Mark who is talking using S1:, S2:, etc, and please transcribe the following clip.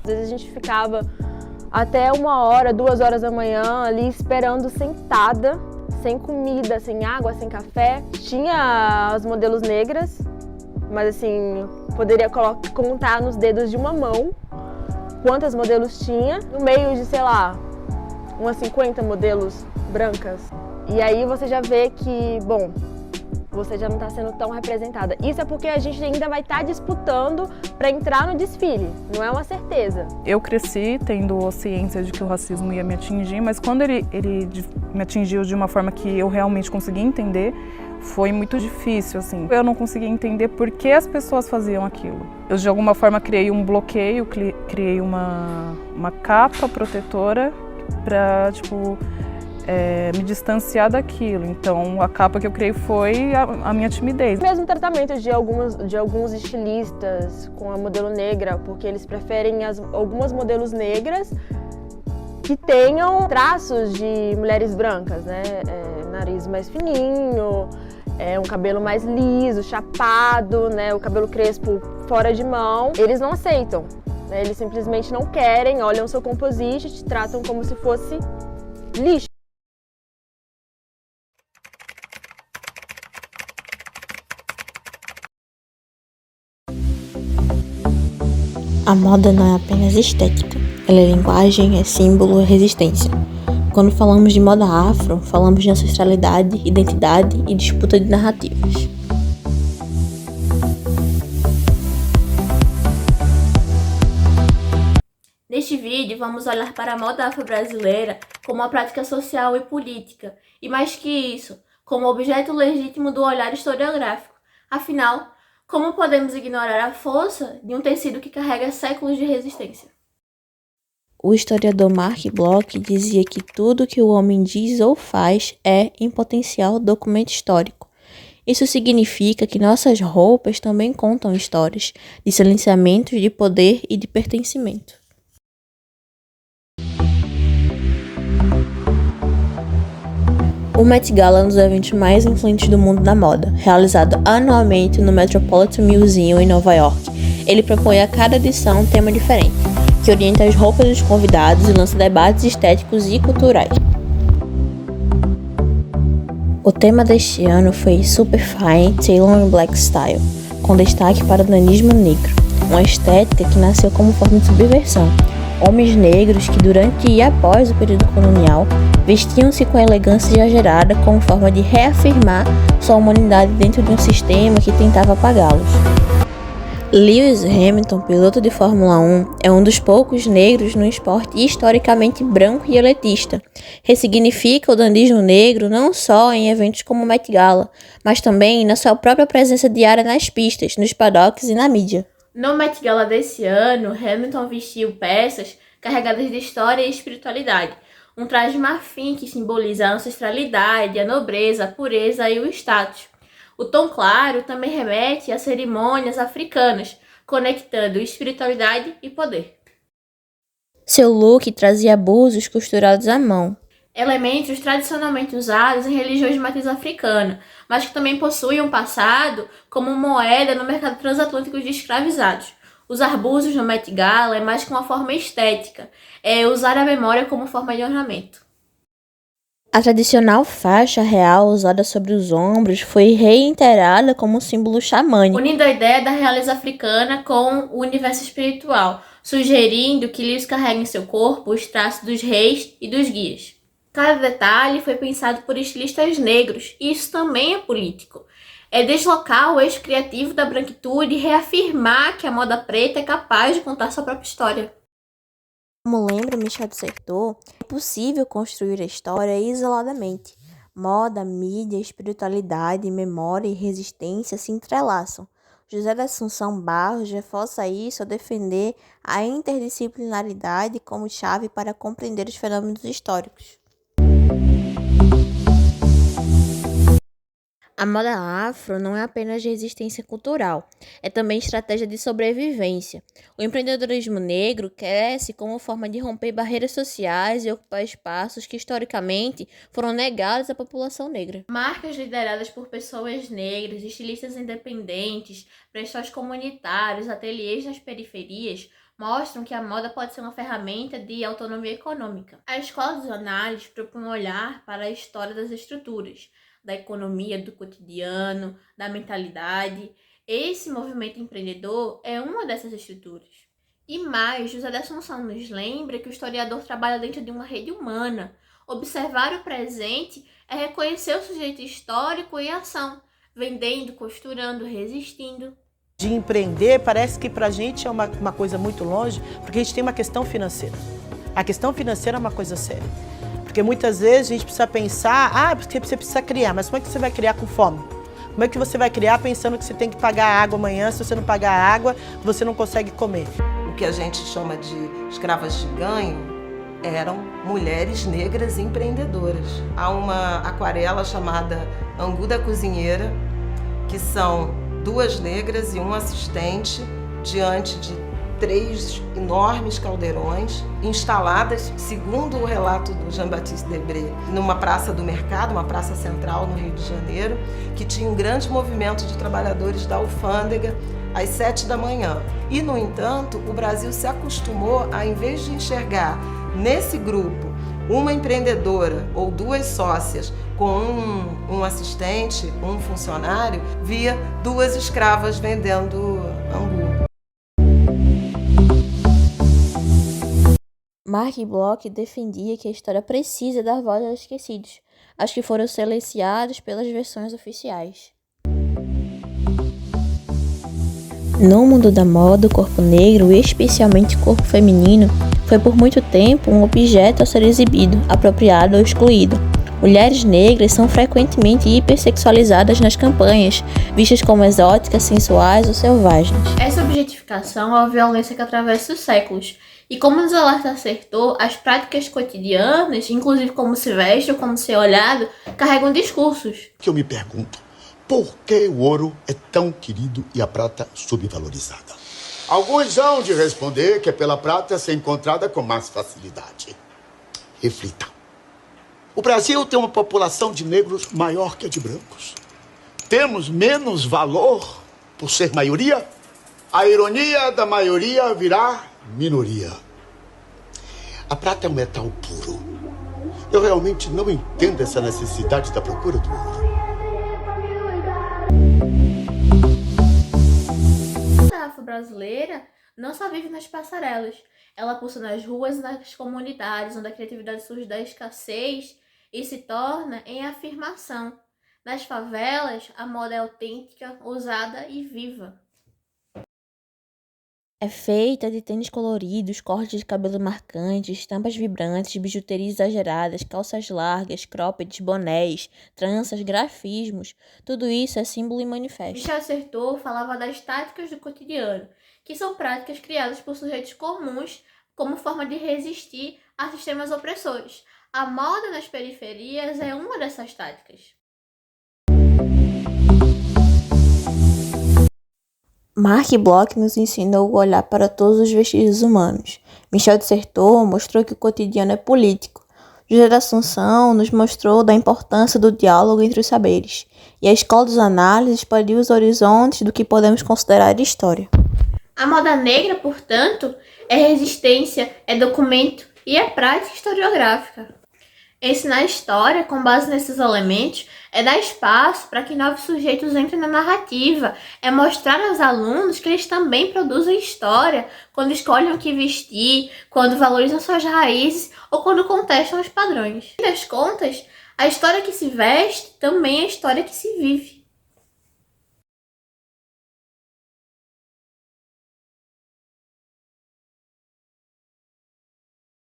S1: vezes a gente ficava até 1h, 2h da manhã ali esperando sentada, sem comida, sem água, sem café. Tinha as modelos negras, mas assim, poderia contar nos dedos de uma mão quantas modelos tinha, no meio de, sei lá, umas 50 modelos brancas. E aí você já vê que, bom, você já não está sendo tão representada. Isso é porque a gente ainda vai estar disputando para entrar no desfile, não é uma certeza.
S2: Eu cresci tendo ciência de que o racismo ia me atingir, mas quando ele me atingiu de uma forma que eu realmente consegui entender, foi muito difícil, assim. Eu não conseguia entender por que as pessoas faziam aquilo. Eu, de alguma forma, criei um bloqueio, criei uma capa protetora para, me distanciar daquilo. Então, a capa que eu criei foi a minha timidez.
S1: O mesmo tratamento de alguns estilistas com a modelo negra, porque eles preferem algumas modelos negras que tenham traços de mulheres brancas, né? Nariz mais fininho, um cabelo mais liso, chapado, né? O cabelo crespo fora de mão. Eles não aceitam, né? Eles simplesmente não querem, olham o seu composite e te tratam como se fosse lixo.
S3: A moda não é apenas estética, ela é linguagem, é símbolo, é resistência. Quando falamos de moda afro, falamos de ancestralidade, identidade e disputa de narrativas.
S4: Neste vídeo, vamos olhar para a moda afro-brasileira como uma prática social e política, e mais que isso, como objeto legítimo do olhar historiográfico. Afinal, como podemos ignorar a força de um tecido que carrega séculos de resistência?
S3: O historiador Mark Bloch dizia que tudo que o homem diz ou faz é, em potencial, documento histórico. Isso significa que nossas roupas também contam histórias de silenciamentos, de poder e de pertencimento. O Met Gala é um dos eventos mais influentes do mundo da moda, realizado anualmente no Metropolitan Museum em Nova York. Ele propõe a cada edição um tema diferente, que orienta as roupas dos convidados e lança debates estéticos e culturais. O tema deste ano foi Superfine Tailor Black Style, com destaque para o nanismo negro, uma estética que nasceu como forma de subversão. Homens negros que durante e após o período colonial vestiam-se com elegância exagerada como forma de reafirmar sua humanidade dentro de um sistema que tentava apagá-los. Lewis Hamilton, piloto de Fórmula 1, é um dos poucos negros no esporte historicamente branco e elitista. Ressignifica o dandismo negro não só em eventos como o Met Gala, mas também na sua própria presença diária nas pistas, nos paddocks e na mídia.
S4: No Met Gala desse ano, Hamilton vestiu peças carregadas de história e espiritualidade. Um traje marfim que simboliza a ancestralidade, a nobreza, a pureza e o status. O tom claro também remete a cerimônias africanas, conectando espiritualidade e poder.
S3: Seu look trazia búzios costurados à mão,
S4: elementos tradicionalmente usados em religiões de matriz africana, mas que também possuem um passado como moeda no mercado transatlântico de escravizados. Usar búzios no Met Gala é mais que uma forma estética, é usar a memória como forma de ornamento.
S3: A tradicional faixa real usada sobre os ombros foi reiterada como um símbolo xamânico,
S4: unindo a ideia da realeza africana com o universo espiritual, sugerindo que Lewis carrega em seu corpo os traços dos reis e dos guias. Cada detalhe foi pensado por estilistas negros, e isso também é político. É deslocar o eixo criativo da branquitude e reafirmar que a moda preta é capaz de contar sua própria história.
S3: Como lembra Michel de Certeau, é possível construir a história isoladamente. Moda, mídia, espiritualidade, memória e resistência se entrelaçam. José da Assunção Barros reforça isso ao defender a interdisciplinaridade como chave para compreender os fenômenos históricos. A moda afro não é apenas resistência cultural, é também estratégia de sobrevivência. O empreendedorismo negro cresce como forma de romper barreiras sociais e ocupar espaços que historicamente foram negados à população negra.
S4: Marcas lideradas por pessoas negras, estilistas independentes, brechós comunitários, ateliês nas periferias mostram que a moda pode ser uma ferramenta de autonomia econômica. A escola dos análises propõe um olhar para a história das estruturas, da economia, do cotidiano, da mentalidade. Esse movimento empreendedor é uma dessas estruturas. E mais, José da Assunção nos lembra que o historiador trabalha dentro de uma rede humana. Observar o presente é reconhecer o sujeito histórico em ação, vendendo, costurando, resistindo.
S5: De empreender, parece que pra gente é uma coisa muito longe, porque a gente tem uma questão financeira. A questão financeira é uma coisa séria. Porque muitas vezes a gente precisa pensar, porque você precisa criar, mas como é que você vai criar com fome? Como é que você vai criar pensando que você tem que pagar a água amanhã, se você não pagar a água, você não consegue comer?
S6: O que a gente chama de escravas de ganho eram mulheres negras empreendedoras. Há uma aquarela chamada Angu da Cozinheira, que são 2 negras e um assistente diante de 3 enormes caldeirões instaladas, segundo o relato do Jean-Baptiste Debré, numa praça do mercado, uma praça central no Rio de Janeiro, que tinha um grande movimento de trabalhadores da alfândega às 7 da manhã. E, no entanto, o Brasil se acostumou a, em vez de enxergar nesse grupo uma empreendedora ou 2 sócias com um assistente, um funcionário, via 2 escravas vendendo angu.
S3: Mark Bloch defendia que a história precisa dar voz aos esquecidos, aos que foram silenciados pelas versões oficiais. No mundo da moda, o corpo negro, e especialmente o corpo feminino, foi por muito tempo um objeto a ser exibido, apropriado ou excluído. Mulheres negras são frequentemente hipersexualizadas nas campanhas, vistas como exóticas, sensuais ou selvagens.
S4: Essa objetificação é uma violência que atravessa os séculos. E como nos alerta acertou, as práticas cotidianas, inclusive como se veste ou como ser olhado, carregam discursos.
S7: Que eu me pergunto, por que o ouro é tão querido e a prata subvalorizada? Alguns hão de responder que é pela prata ser encontrada com mais facilidade. Reflita. O Brasil tem uma população de negros maior que a de brancos. Temos menos valor por ser maioria? A ironia da maioria virá minoria. A prata é um metal puro. Eu realmente não entendo essa necessidade da procura do ouro.
S4: A afro-brasileira não só vive nas passarelas, ela pulsa nas ruas e nas comunidades, onde a criatividade surge da escassez e se torna em afirmação. Nas favelas, a moda é autêntica, ousada e viva.
S3: É feita de tênis coloridos, cortes de cabelo marcantes, estampas vibrantes, bijuterias exageradas, calças largas, croppeds, bonés, tranças, grafismos. Tudo isso é símbolo e manifesto.
S4: Michel Acertou falava das táticas do cotidiano, que são práticas criadas por sujeitos comuns como forma de resistir a sistemas opressores. A moda nas periferias é uma dessas táticas.
S3: Mark Bloch nos ensinou a olhar para todos os vestígios humanos. Michel Acertou mostrou que o cotidiano é político. José da Assunção nos mostrou da importância do diálogo entre os saberes. E a escola dos análises expandiu os horizontes do que podemos considerar história.
S4: A moda negra, portanto, é resistência, é documento e é prática historiográfica. Ensinar história com base nesses elementos é dar espaço para que novos sujeitos entrem na narrativa, é mostrar aos alunos que eles também produzem história quando escolhem o que vestir, quando valorizam suas raízes ou quando contestam os padrões. No fim das contas, a história que se veste também é a história que se vive.